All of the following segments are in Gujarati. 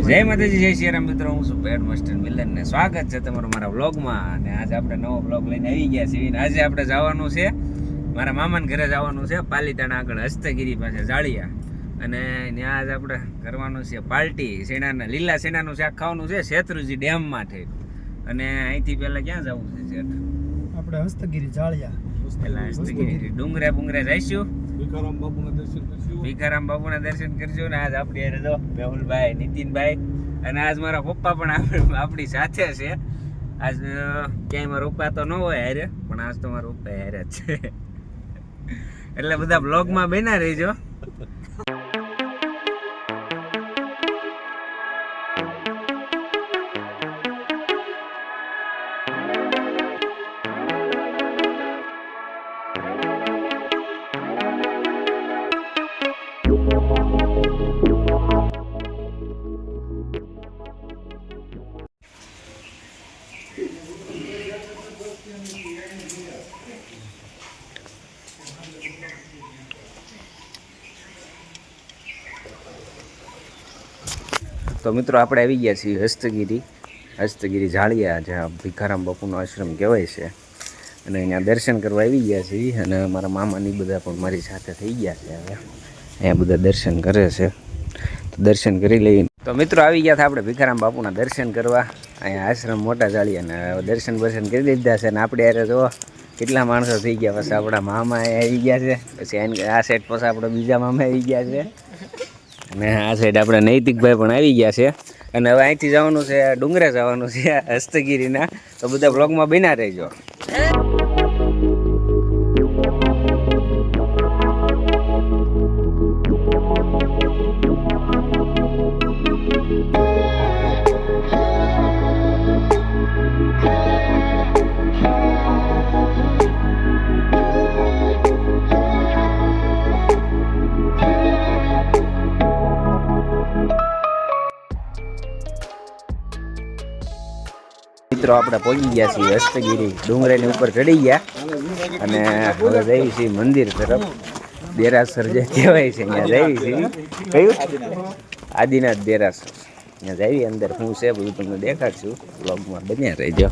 જય માતાજી, જય શ્રી રામ મિત્રો. હું છું પેડ માસ્ટર મિલન ને સ્વાગત છે તમારું મારા વ્લોગમાં. અને આજે આપણે નવો વ્લોગ લઈને આવી ગયા છીએ. આજે આપણે જવાનું છે મારા મામાના ઘરે જવાનું છે, પાલીતાણા આગળ હસ્તગીરી પાસે જાળિયા. અને ત્યાં આજે આપણે કરવાનું છે પાર્ટી. શેણાના લીલા શેણાનું શાક ખાવાનું છે શેત્રુજી ડેમમાં થઈ. અને અહીંથી પહેલાં ક્યાં જવું છે શેઠ? આપણે હસ્તગીરી જાળિયા. પહેલાં હસ્તગીરી ડુંગરે બુંગરે જઈશું, ભીખારામ બાપુના દર્શન કરજો. ને આજ આપણી હારે જો મેહુલભાઈ, નીતિનભાઈ અને આજ મારા પપ્પા પણ આપણી સાથે છે. આજ ક્યાંય મારા પપ્પા તો ન હોય હારે, પણ આજ તો મારા પપ્પા હારે જ છે. એટલે બધા બ્લોગમાં બન્યા રહીજો. તો મિત્રો આપણે આવી ગયા છીએ હસ્તગીરી જાળિયા, જ્યાં ભીખારામ બાપુનો આશ્રમ કહેવાય છે. અને અહીંયા દર્શન કરવા આવી ગયા છીએ. અને મારા મામાની બધા પણ મારી સાથે થઈ ગયા છે. હવે અહીંયા બધા દર્શન કરે છે, તો દર્શન કરી લઈએ. તો મિત્રો આવી ગયા હતા આપણે ભીખારામ બાપુના દર્શન કરવા. અહીંયા આશ્રમ મોટા જાળિયાને દર્શન કરી લીધા છે. અને આપણે યારે જો કેટલા માણસો થઈ ગયા. પછી આપણા મામા આવી ગયા છે, પછી આ સાઈડ પછી આપણે બીજા મામા આવી ગયા છે. અને આ સાઈડ આપણે નૈતિકભાઈ પણ આવી ગયા છે. અને હવે અહીંથી જવાનું છે ડુંગરે જવાનું છે હસ્તગીરીના. તો બધા બ્લોગમાં બન્યા રહેજો. મિત્રો આપણે પહોંચી ગયા છીએ હસ્તગીરી ડુંગરેની ઉપર ચડી ગયા. અને હવે જઈએ છીએ મંદિર તરફ. દેરાસર જે કહેવાય છે ત્યાં જઈએ છીએ. કયું? આદિનાથ દેરાસર. ત્યાં જઈએ, અંદર શું છે બધું તમને દેખાડશું. બ્લોગમાં બન્યા રહેજો.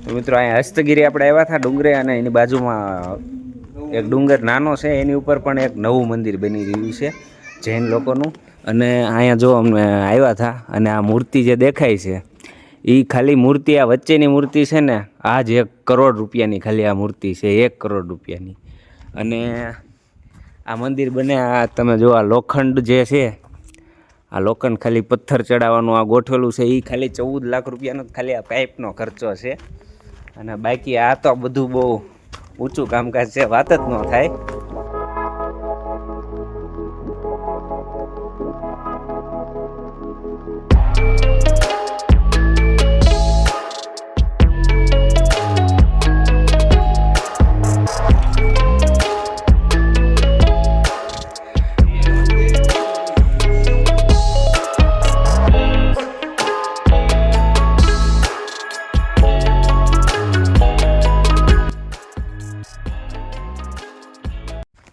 તો મિત્રો અહીંયા હસ્તગીરી આપણે આવ્યા હતા ડુંગરે. અને એની બાજુમાં એક ડુંગર નાનો છે, એની ઉપર પણ એક નવું મંદિર બની રહ્યું છે જૈન લોકોનું. અને અહીંયા જો અમે આવ્યા હતા. અને આ મૂર્તિ જે દેખાય છે એ ખાલી મૂર્તિ, આ વચ્ચેની મૂર્તિ છે ને, આ જ 1 કરોડ રૂપિયાની ખાલી આ મૂર્તિ છે, 1 કરોડ રૂપિયાની. અને આ મંદિર બને, આ તમે જો આ લોખંડ જે છે, આ લોખંડ ખાલી પથ્થર ચડાવવાનું આ ગોઠવેલું છે, એ ખાલી 14 લાખ રૂપિયાનો ખાલી આ પાઇપનો ખર્ચો છે. અને બાકી આ તો બધું બહુ ઊંચું કામકાજ છે, વાત જ ન થાય.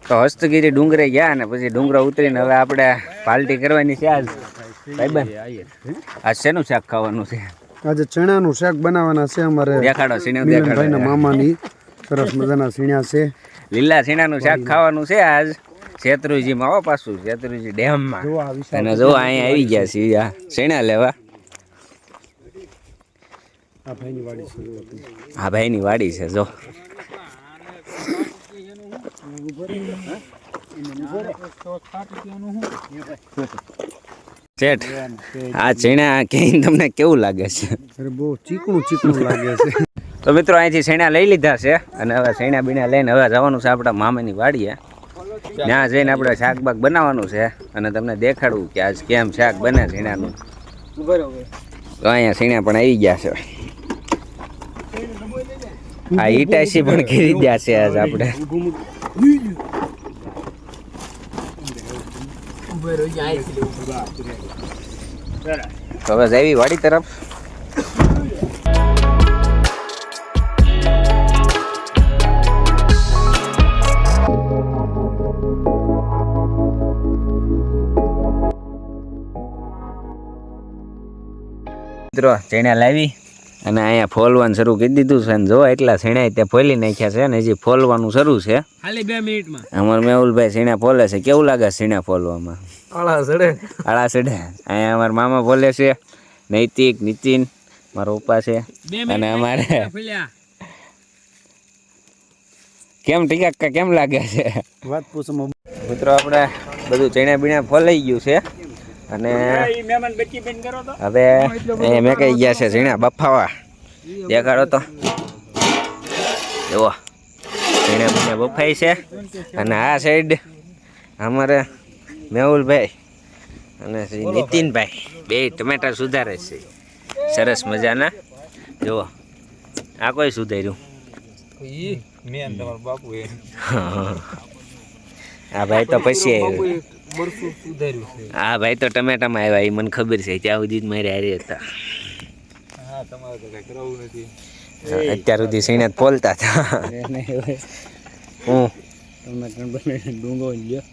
તો હસ્તગીરી ડુંગરે ગયા અને પછી ડુંગરો ઉતરીને હવે આપણે પાર્ટી કરવાની છે. આજ ભાઈબંધ આજ શેનું શાક ખાવાનું છે? આજે ચણાનું શાક બનાવવાના છે અમારે. દેખાડો સીણા, દેખાડો. મામાની સરસ મજાના સીણા છે. લીલા સીણાનું શાક ખાવાનું છે આજ શેત્રુજીમાં. હો પાછું શેત્રુજી ડેમમાં. અને જો અહીંયા આવી ગયા છીએ સીણા લેવા. આ ભાઈની વાડી છે. આ ભાઈની વાડી છે જો. શેઠ આ ચણા કહીને તમને કેવું લાગે છે? અરે બહુ ચીકણું લાગે છે. તો મિત્રો અહીંથી ચણા લઈ લીધા છે અને હવે ચણા બીણા લઈને હવે જવાનું છે આપણા મામાની વાડીએ. ત્યાં જઈને આપણે શાક બાક બનાવવાનું છે અને તમને દેખાડવું કે આજ કેમ શાક બને ચણાનું. તો અહીંયા ચણા પણ આવી ગયા છે. આ ઈટાસી પણ કરી ગયા છે આજ આપણે. તો હવે જઈવી વાડી તરફ. મિત્રો ચણા લાવી અને અહીંયા ફોલવાનું શરૂ કરી દીધું છે અને જો એટલા ચણા ત્યાં ફોલી નાખ્યા છે ને હજી ફોલવાનું શરૂ છે. ખાલી 2 મિનિટમાં અમાર મેહુલભાઈ ચણા ફોલે છે. કેવું લાગે ચણા ફોલવામાં? આળા સડે. અહીંયા અમારા મામા ફોલે છે, નૈતિક, નીતિન, મારા પપ્પા છે અને અમારે કેમ ટીકા કેમ લાગે છે? વાત પૂછવામાં મિત્રો આપણે બધું ચણા બીણા ફોલાઈ ગયું છે અને હવે અહીંયા મેં કહી ગયા છે ચણા બફાવા. દેખાડો તો જુઓ ચણા બીણા બફાઈ છે અને આ સાઈડ અમારે મેહુલભાઈ અને નીતિનભાઈ બે ટમેટા સુધારે છે સરસ મજાના. જુઓ આ કોઈ સુધાર્યું? આ ભાઈ તો પછી આવ્યો. હા ભાઈ તો ટમેટામાં આવ્યા એ મને ખબર છે. ત્યાં સુધી જ મારે હારે હતા. અત્યાર સુધી સીણા ફોલતા હતા. હું ડુંગો લ્યો.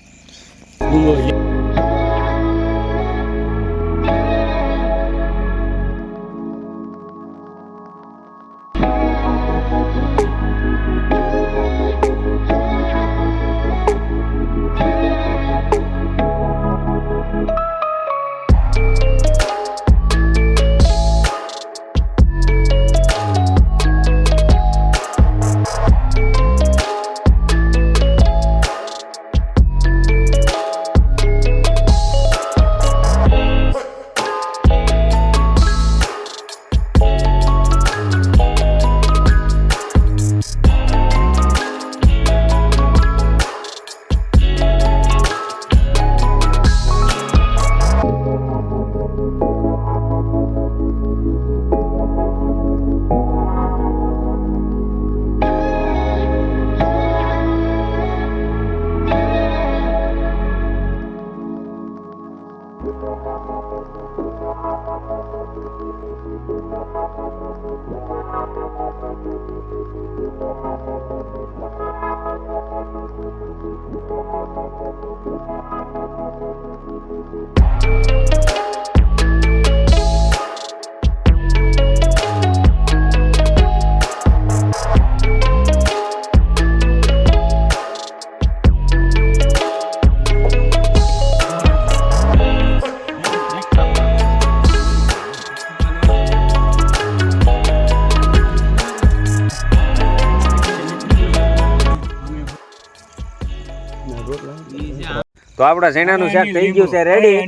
તો આપણા ચણાનું શાક થઈ ગયું છે રેડી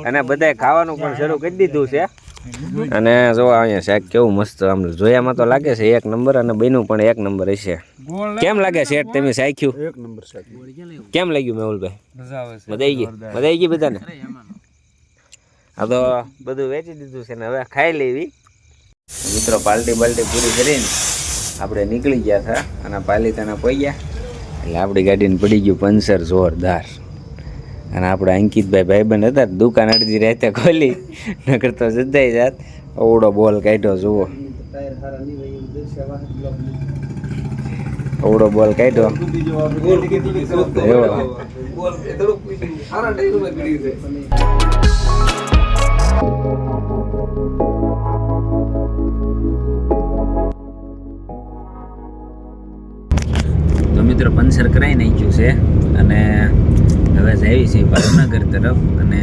અને બધાય ખાવાનું પણ શરૂ કરી દીધું છે. અને જો અહીંયા શાક કેવું મસ્ત આમ જોયામાં તો લાગે છે એક નંબર અને બન્યું પણ એક નંબર હશે. કેમ લાગે શેઠ તમે શાખ્યું? એક નંબર શાક. કેમ લાગ્યું મેહુલભાઈ? મજા આવી ગઈ બધાને? આ તો બધું વેચી દીધું છે ને હવે ખાઈ લેવી. મિત્રો પાર્ટી પૂરી કરીને આપણે નીકળી ગયા હતા અને પાલિતાના પહોંચ્યા એટલે આપણી ગાડીને પડી ગયું પંચર જોરદાર. અને આપણા અંકિતભાઈ ભાઈબંધ હતા દુકાન અડધી રાતે ખોલી નકર તો જદાઈ જાત. અવડો બોલ કાઢ્યો જુઓ, અવડો બોલ કાઢ્યો. તો મિત્રો પંચર કરાવી નાખ્યું છે અને હવે જઈએ છીએ ભાવનગર તરફ અને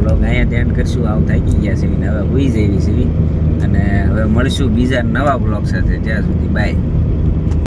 બ્લોગ અહીંયા ધ્યાન કરશું. આવ થાકી ગયા છે હવે હોઈ જઈએ છીએ અને હવે મળશું બીજા નવા બ્લોગ સાથે. ત્યાં સુધી બાય.